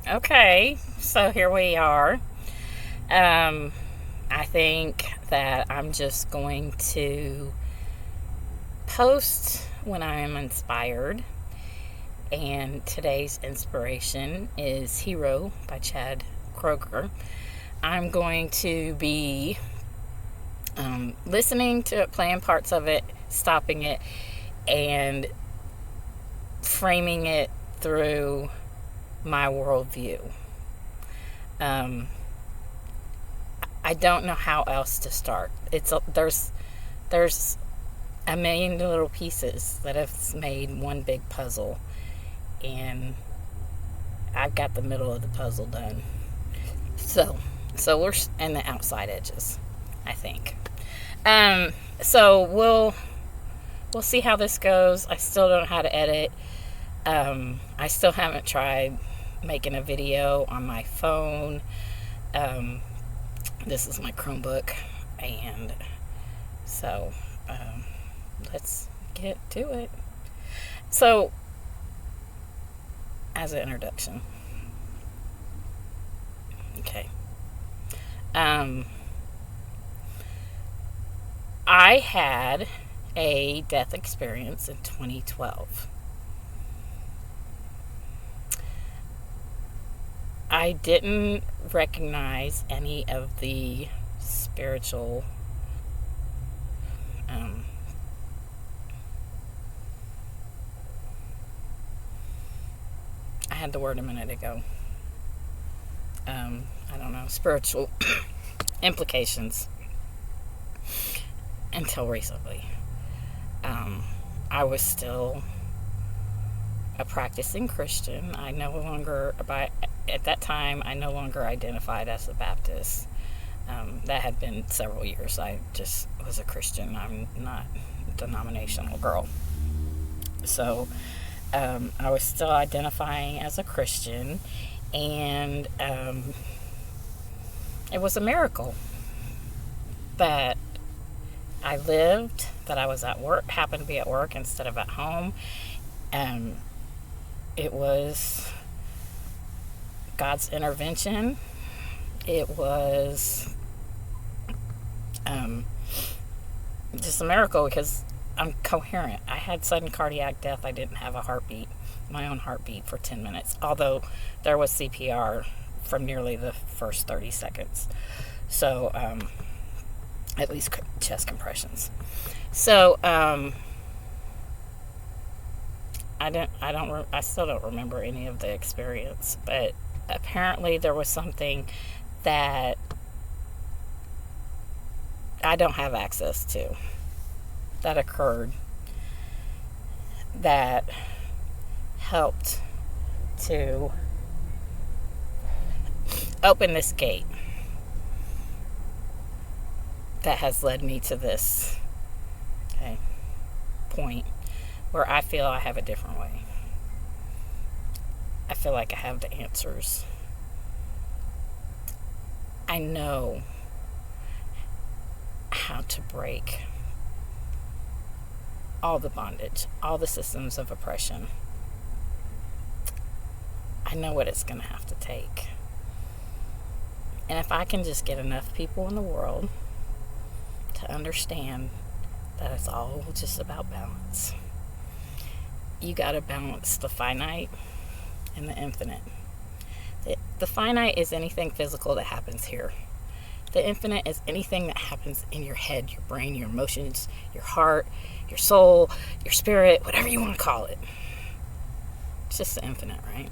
Okay, so here we are. Um, I think that I'm just going to post when I am inspired. And today's inspiration is Hero by Chad Kroeger. I'm going to be listening to it, playing parts of it, stopping it, and framing it through my worldview. Um, I don't know how else to start. There's a million little pieces that have made one big puzzle, and I've got the middle of the puzzle done. So, so we're in the outside edges, I think. Um, so we'll see how this goes. I still don't know how to edit. I still haven't tried making a video on my phone. Um, this is my Chromebook, and so let's get to it. So, as an introduction, okay. I had a death experience in 2012. I didn't recognize any of the spiritual I had the word a minute ago. I don't know, spiritual implications until recently. I was still a practicing Christian. At that time, I no longer identified as a Baptist. That had been several years. I just was a Christian. I'm not a denominational girl. So I was still identifying as a Christian, and it was a miracle that I lived, that I was at work, happened to be at work instead of at home. It was God's intervention. It was just a miracle because I'm coherent. I had sudden cardiac death. I didn't have a heartbeat, my own heartbeat, for 10 minutes, although there was CPR from nearly the first 30 seconds. So, at least chest compressions. So, I still don't remember any of the experience, but apparently there was something that I don't have access to that occurred that helped to open this gate that has led me to this point where I feel I have a different way. I feel like I have the answers. I know how to break all the bondage, all the systems of oppression. I know what it's going to have to take. And if I can just get enough people in the world to understand that it's all just about balance. You got to balance the finite and the infinite. The finite is anything physical that happens here. The infinite is anything that happens in your head, your brain, your emotions, your heart, your soul, your spirit, whatever you want to call it. It's just the infinite, right?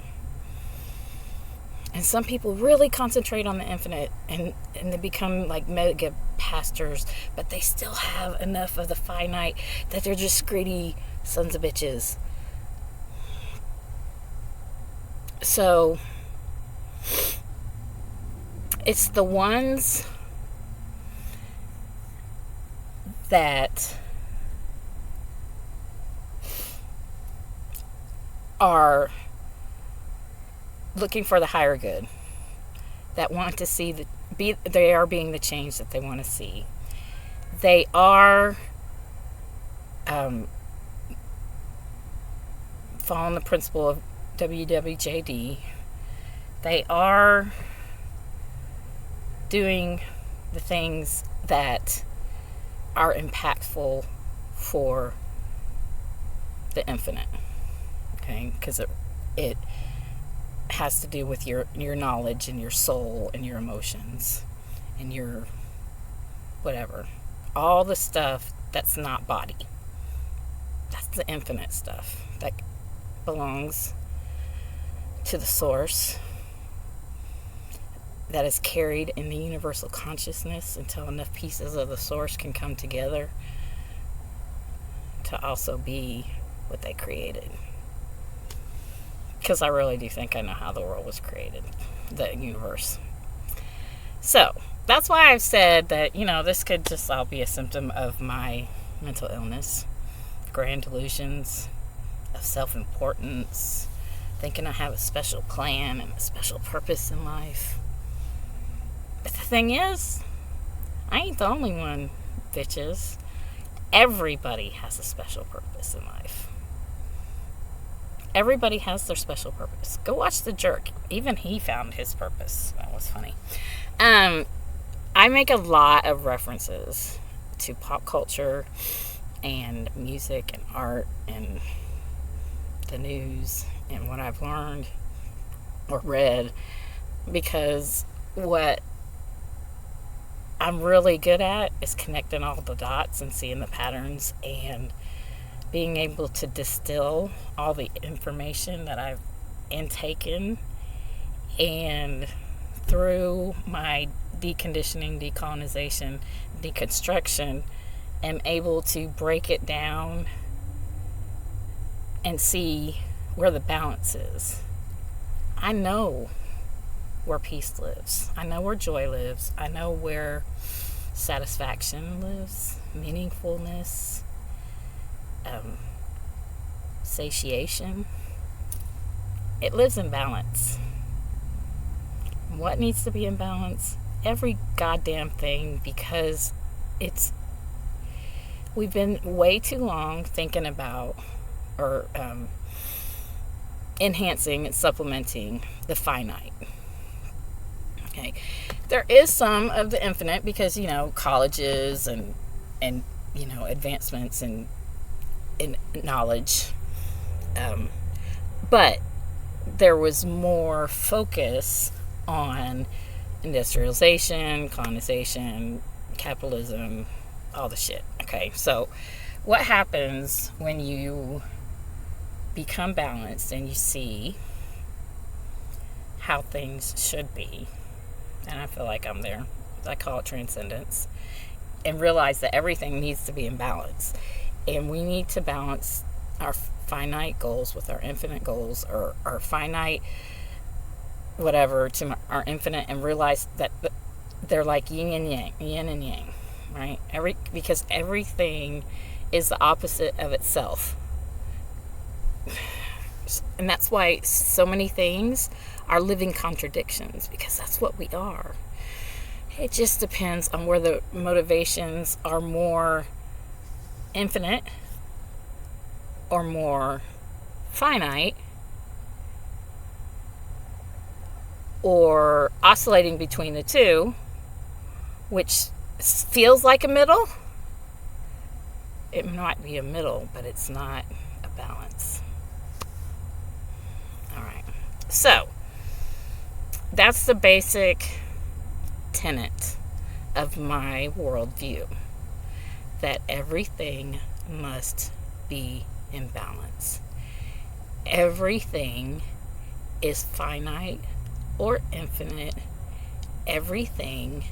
And some people really concentrate on the infinite and they become like mega pastors, but they still have enough of the finite that they're just greedy sons of bitches. So it's the ones that are looking for the higher good, that want to see they are being the change that they want to see. They are following the principle of WWJD. They are doing the things that are impactful for the infinite. Okay? Because it has to do with your knowledge and your soul and your emotions and your whatever. All the stuff that's not body. That's the infinite stuff that belongs to the source, that is carried in the universal consciousness until enough pieces of the source can come together to also be what they created. Because I really do think I know how the world was created, the universe. So that's why I've said that, this could just all be a symptom of my mental illness, grand delusions of self-importance, thinking I have a special plan and a special purpose in life. But the thing is, I ain't the only one, bitches. Everybody has a special purpose in life. Everybody has their special purpose. Go watch The Jerk. Even he found his purpose. That was funny. I make a lot of references to pop culture and music and art and the news and what I've learned or read, because what I'm really good at is connecting all the dots and seeing the patterns and being able to distill all the information that I've intaken, and through my deconditioning, decolonization, deconstruction, am able to break it down and see where the balance is. I know where peace lives. I know where joy lives. I know where satisfaction lives, meaningfulness, satiation. It lives in balance. What needs to be in balance? Every goddamn thing, because we've been way too long thinking about or enhancing and supplementing the finite. Okay, there is some of the infinite because colleges and advancements in knowledge, but there was more focus on industrialization, colonization, capitalism, all the shit. Okay, so what happens when you become balanced and you see how things should be? And I feel like I'm there. I call it transcendence. And realize that everything needs to be in balance. And we need to balance our finite goals with our infinite goals, or our finite whatever to our infinite, and realize that they're like yin and yang, right? Because everything is the opposite of itself. And that's why so many things are living contradictions, because that's what we are. It just depends on where the motivations are more infinite or more finite, or oscillating between the two, which feels like a middle. It might be a middle, but it's not a balance. All right. So, that's the basic tenet of my worldview, that everything must be in balance. Everything is finite or infinite. Everything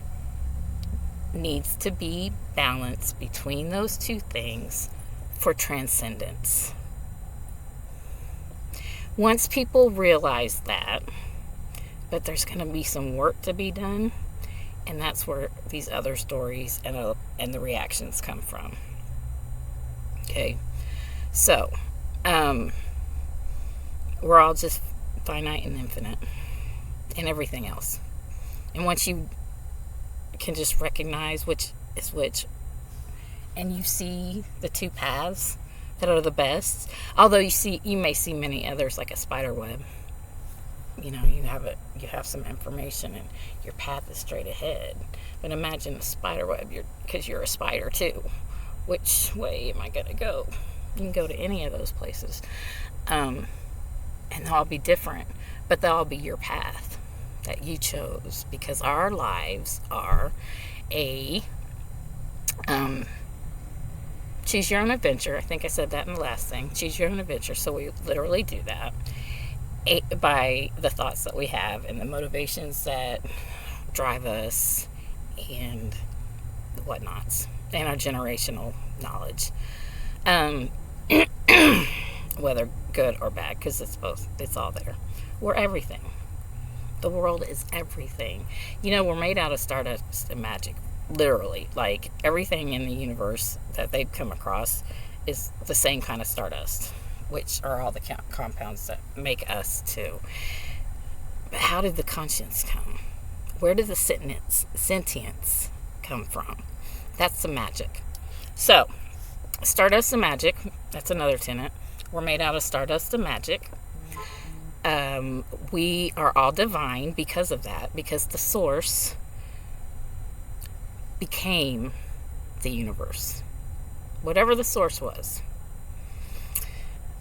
needs to be balanced between those two things for transcendence. Once people realize that, but there's going to be some work to be done, and that's where these other stories and the reactions come from. Okay, so we're all just finite and infinite, and everything else. And once you can just recognize which is which, and you see the two paths that are the best, although you may see many others like a spider web. you have some information and your path is straight ahead. But imagine the spider web, because you're a spider too. Which way am I going to go? You can go to any of those places. And they'll all be different, but they'll all be your path that you chose, because our lives are a choose your own adventure. I think I said that in the last thing. Choose your own adventure. So we literally do that by the thoughts that we have and the motivations that drive us and the whatnots and our generational knowledge, whether good or bad, because it's both. It's all there. We're everything. The world is everything. We're made out of stardust and magic. Literally, like everything in the universe that they've come across is the same kind of stardust, which are all the compounds that make us too. But how did the conscience come? Where did the sentience come from? That's the magic. So, stardust and magic, that's another tenet. We're made out of stardust and magic. We are all divine because of that, because the source became the universe, whatever the source was.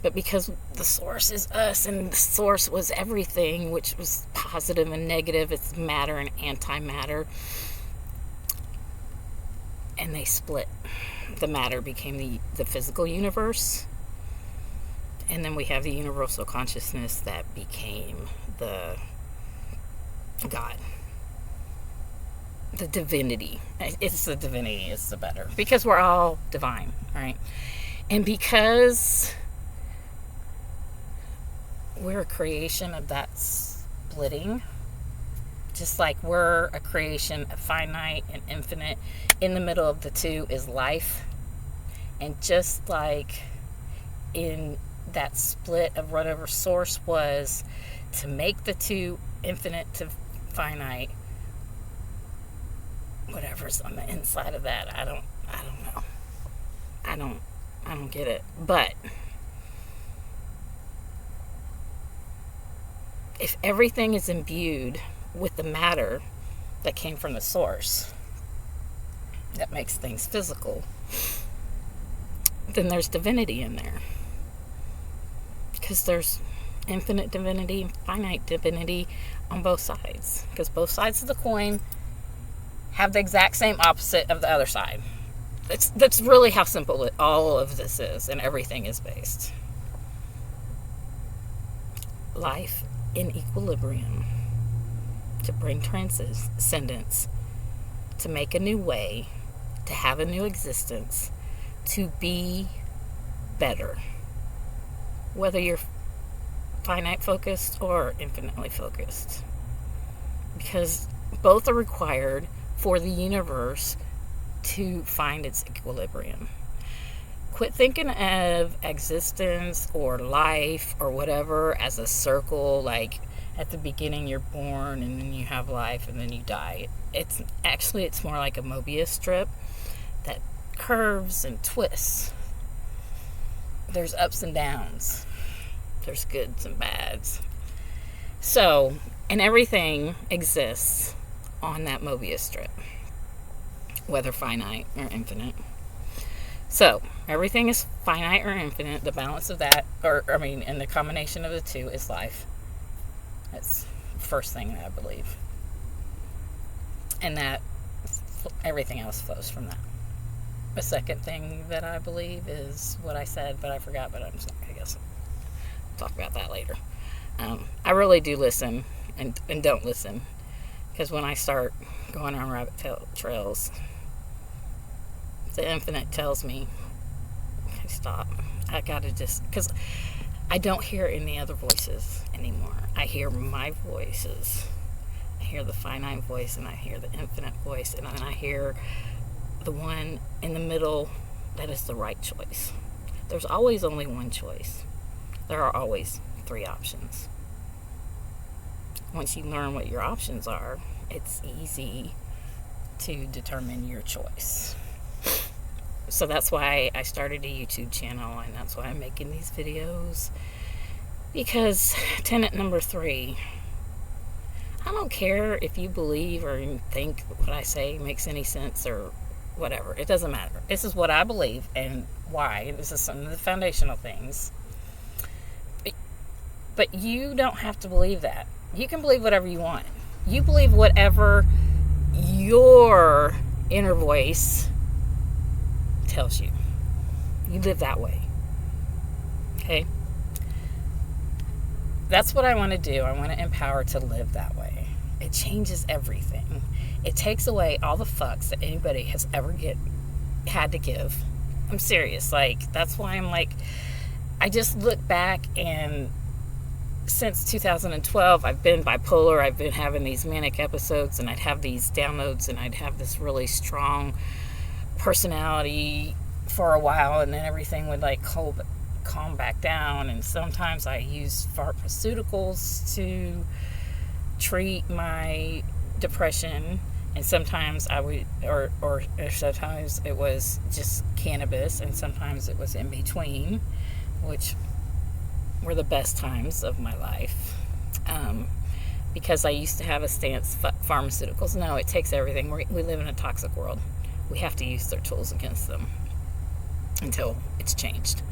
But because the source is us, and the source was everything, which was positive and negative, it's matter and antimatter, and they split. The matter became the physical universe, and then we have the universal consciousness that became the God. The divinity. It's the divinity is the better. Because we're all divine, right? And because we're a creation of that splitting, just like we're a creation of finite and infinite, in the middle of the two is life. And just like in that split of whatever source was to make the two infinite to finite, whatever's on the inside of that, I don't know. I don't get it. But if everything is imbued with the matter that came from the source that makes things physical, then there's divinity in there. Because there's infinite divinity and finite divinity on both sides. Because both sides of the coin have the exact same opposite of the other side. That's really how simple all of this is, and everything is based. Life in equilibrium, to bring transcendence, to make a new way, to have a new existence, to be better. Whether you're finite focused or infinitely focused. Because both are required for the universe to find its equilibrium. Quit thinking of existence or life or whatever as a circle, like at the beginning you're born and then you have life and then you die. It's more like a Mobius strip that curves and twists. There's ups and downs. There's goods and bads. So, and everything exists on that Mobius strip, whether finite or infinite. So, everything is finite or infinite. The balance of that, and the combination of the two is life. That's the first thing that I believe. And that everything else flows from that. The second thing that I believe is what I said, but I forgot, but I guess I'll talk about that later. I really do listen and don't listen. Because when I start going on rabbit trails, the infinite tells me, okay, stop. I gotta because I don't hear any other voices anymore. I hear my voices. I hear the finite voice and I hear the infinite voice, and then I hear the one in the middle that is the right choice. There's always only one choice. There are always 3 options. Once you learn what your options are, it's easy to determine your choice. So that's why I started a YouTube channel, and that's why I'm making these videos. Because tenet number 3 I don't care if you believe or think what I say makes any sense or whatever. It doesn't matter. This is what I believe and why. This is some of the foundational things. But you don't have to believe that. You can believe whatever you want. You believe whatever your inner voice tells you. You live that way. Okay? That's what I want to do. I want to empower to live that way. It changes everything. It takes away all the fucks that anybody has ever had to give. I'm serious. Like, that's why I'm like, I just look back, and since 2012, I've been bipolar. I've been having these manic episodes, and I'd have these downloads, and I'd have this really strong personality for a while, and then everything would like calm back down. And sometimes I use pharmaceuticals to treat my depression, and sometimes I would or sometimes it was just cannabis, and sometimes it was in between, which were the best times of my life, because I used to have a stance, pharmaceuticals, no, it takes everything. We live in a toxic world. We have to use their tools against them until it's changed.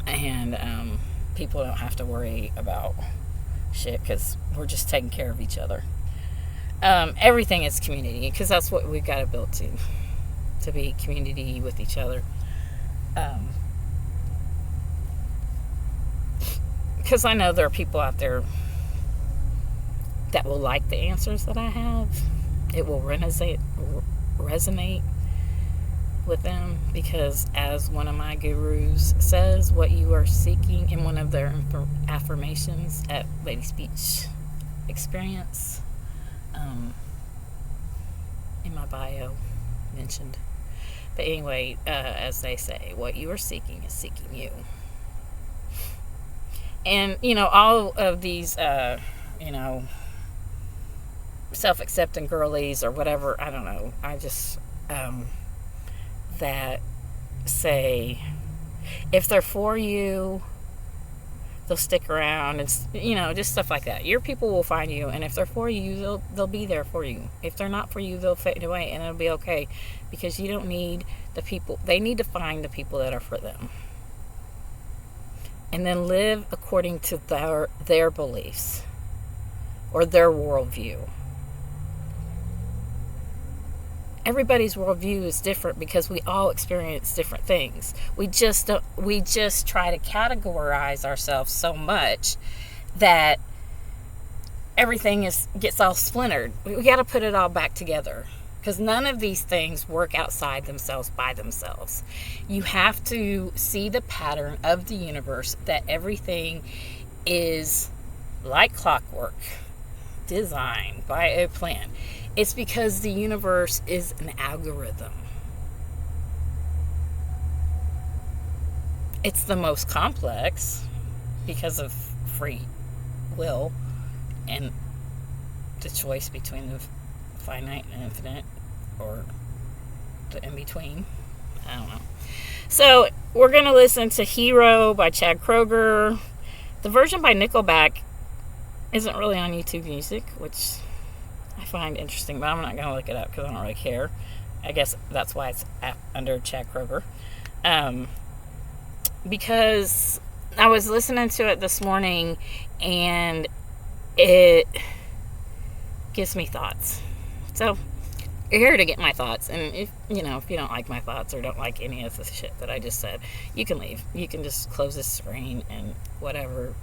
And people don't have to worry about shit because we're just taking care of each other. Everything is community, because that's what we've got to build to be community with each other. Because I know there are people out there that will like the answers that I have. It will resonate with them, because as one of my gurus says, what you are seeking, in one of their affirmations at Lady Speech Experience, in my bio mentioned. But anyway, as they say, what you are seeking is seeking you. And, all of these, self-accepting girlies or whatever, I don't know. I just, that say, if they're for you, they'll stick around, and, just stuff like that. Your people will find you, and if they're for you, they'll be there for you. If they're not for you, they'll fade away, and it'll be okay, because you don't need the people. They need to find the people that are for them. And then live according to their beliefs or their worldview. Everybody's worldview is different, because we all experience different things. We just try to categorize ourselves so much that everything gets all splintered. We got to put it all back together, because none of these things work outside themselves by themselves. You have to see the pattern of the universe, that everything is like clockwork, designed by a plan. It's because the universe is an algorithm. It's the most complex because of free will and the choice between the finite and infinite, or the in-between. I don't know. So we're going to listen to Hero by Chad Kroeger. The version by Nickelback isn't really on YouTube Music, which I find interesting, but I'm not going to look it up because I don't really care. I guess that's why it's under Chad Kroeger. Because I was listening to it this morning, and it gives me thoughts. So you're here to get my thoughts, and if you don't like my thoughts or don't like any of the shit that I just said, you can leave. You can just close this screen and whatever.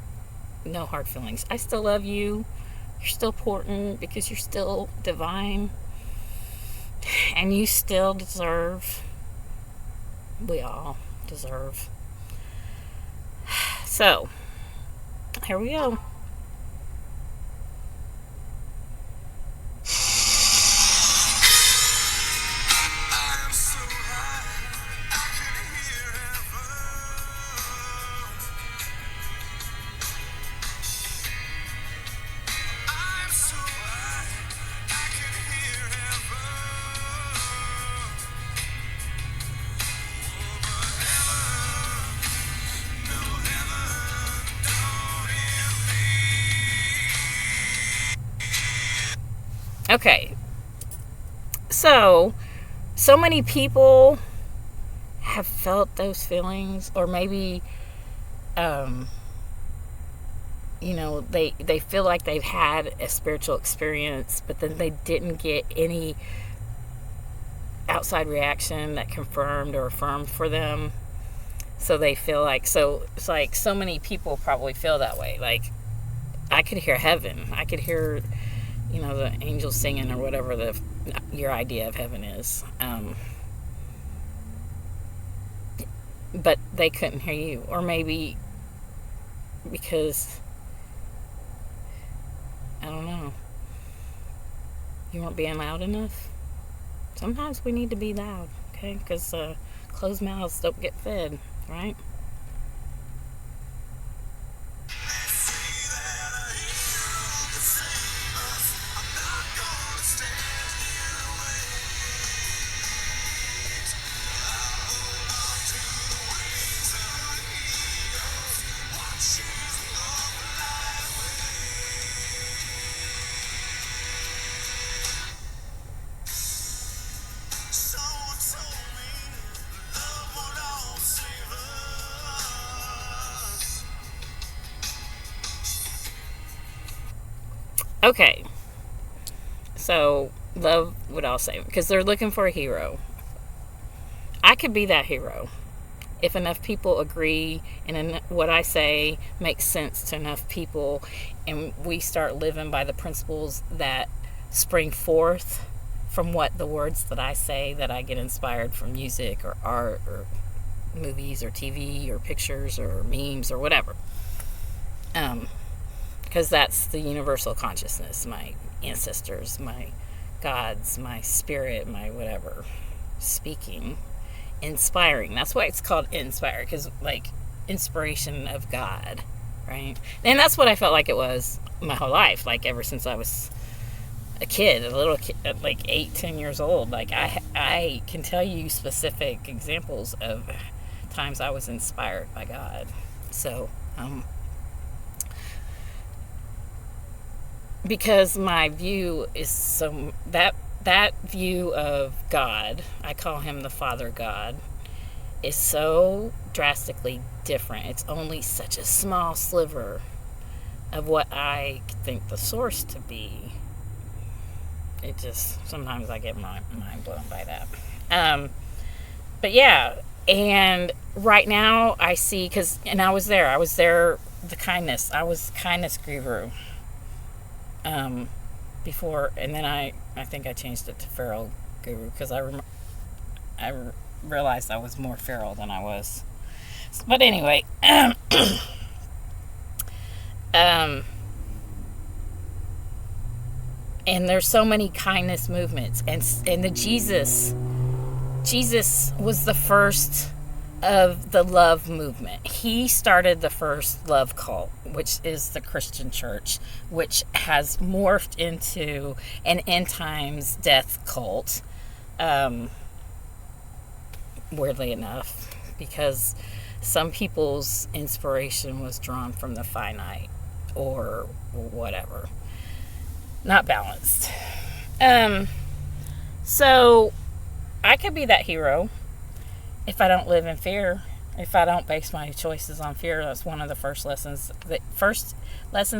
No hard feelings. I still love you. You're still important, because you're still divine, and you still deserve. We all deserve. So here we go. Okay. So many people have felt those feelings, or maybe, um, they feel like they've had a spiritual experience, but then they didn't get any outside reaction that confirmed or affirmed for them. So they feel like, so it's like so many people probably feel that way. Like, I could hear heaven. I could hear, the angels singing, or whatever your idea of heaven is. But they couldn't hear you. Or maybe because, I don't know, you weren't being loud enough. Sometimes we need to be loud, okay? Because closed mouths don't get fed, right? Okay, so love would all say, because they're looking for a hero. I could be that hero if enough people agree, and what I say makes sense to enough people, and we start living by the principles that spring forth from what the words that I say, that I get inspired from music or art or movies or TV or pictures or memes or whatever. Because that's the universal consciousness, my ancestors, my gods, my spirit, my whatever, speaking, inspiring. That's why it's called inspire, because like inspiration of God, right? And that's what I felt like it was my whole life, like ever since I was a kid, a little kid, like 8-10 years old. Like I can tell you specific examples of times I was inspired by God. So because my view is so that view of God, I call him the Father God, is so drastically different. It's only such a small sliver of what I think the source to be. It just, sometimes I get my mind blown by that. But yeah, and right now I see, and I was there, the kindness, I was kindness guru. Before, and then I think I changed it to feral guru, because I realized I was more feral than I was. But anyway, and there's so many kindness movements, and the Jesus was the first of the love movement. He started the first love cult, which is the Christian church, which has morphed into an end times death cult, weirdly enough, because some people's inspiration was drawn from the finite or whatever, not balanced. So I could be that hero if I don't live in fear, if I don't base my choices on fear. That's one of the first lessons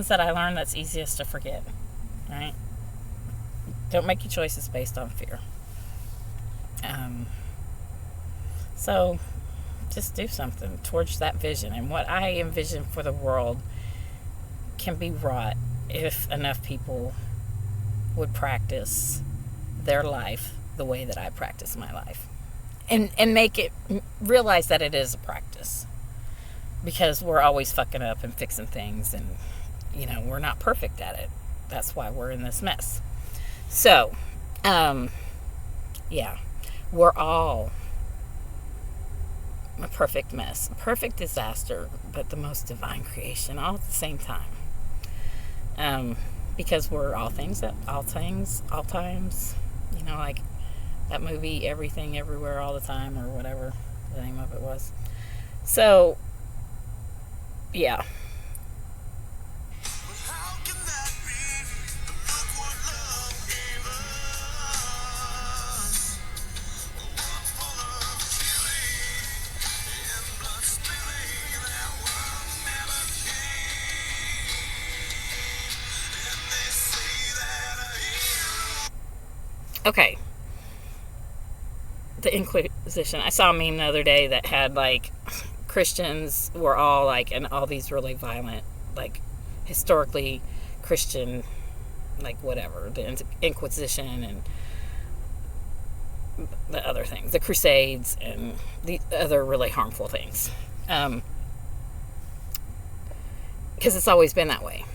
that I learned, that's easiest to forget, right? Don't make your choices based on fear. So just do something towards that vision. And what I envision for the world can be wrought if enough people would practice their life the way that I practice my life. And make it, realize that it is a practice, because we're always fucking up and fixing things, and we're not perfect at it. That's why we're in this mess. So yeah, we're all a perfect mess, a perfect disaster, but the most divine creation all at the same time. Because we're all things at all times, like that movie Everything Everywhere All the Time, or whatever the name of it was. So yeah. Okay. The Inquisition. I saw a meme the other day that had like Christians were all like in all these really violent, like historically Christian, like whatever, the Inquisition and the other things, the Crusades and the other really harmful things. Because it's always been that way.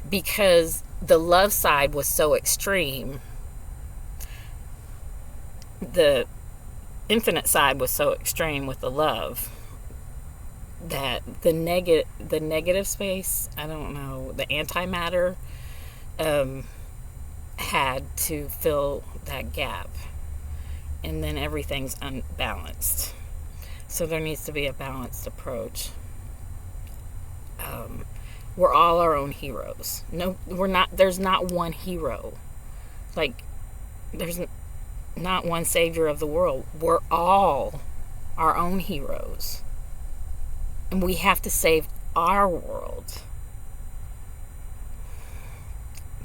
Because the love side was so extreme, the infinite side was so extreme with the love that the negative space, I don't know, the antimatter had to fill that gap, and then everything's unbalanced. So there needs to be a balanced approach. We're all our own heroes. No, we're not. There's not one hero. Like, there's not one savior of the world. We're all our own heroes, and we have to save our world.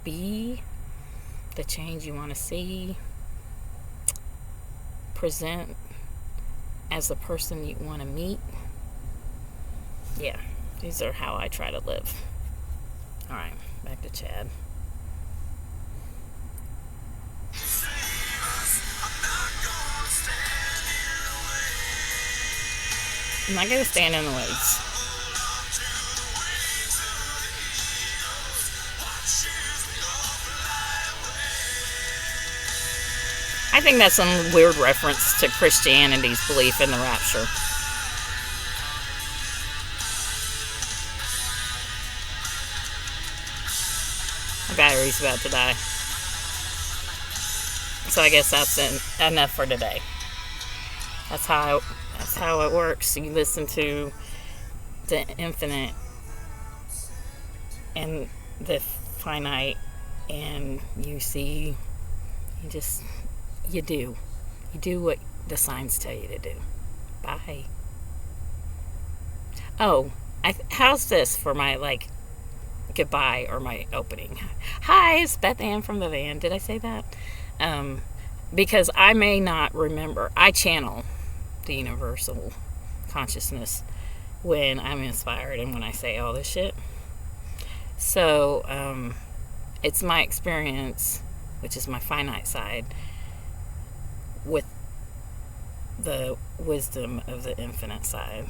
Be the change you want to see. Present as the person you want to meet. Yeah, these are how I try to live. All right, back to Chad. I'm not going to stand in the ways. I think that's some weird reference to Christianity's belief in the rapture. My battery's about to die. So I guess that's enough for today. That's how it works. You listen to the infinite and the finite, and you see, you do what the signs tell you to do. Bye. Oh, how's this for my goodbye or my opening? Hi, it's Beth Ann from the van. Did I say that? Because I may not remember. I channel the universal consciousness when I'm inspired and when I say all this shit. So it's my experience, which is my finite side, with the wisdom of the infinite side.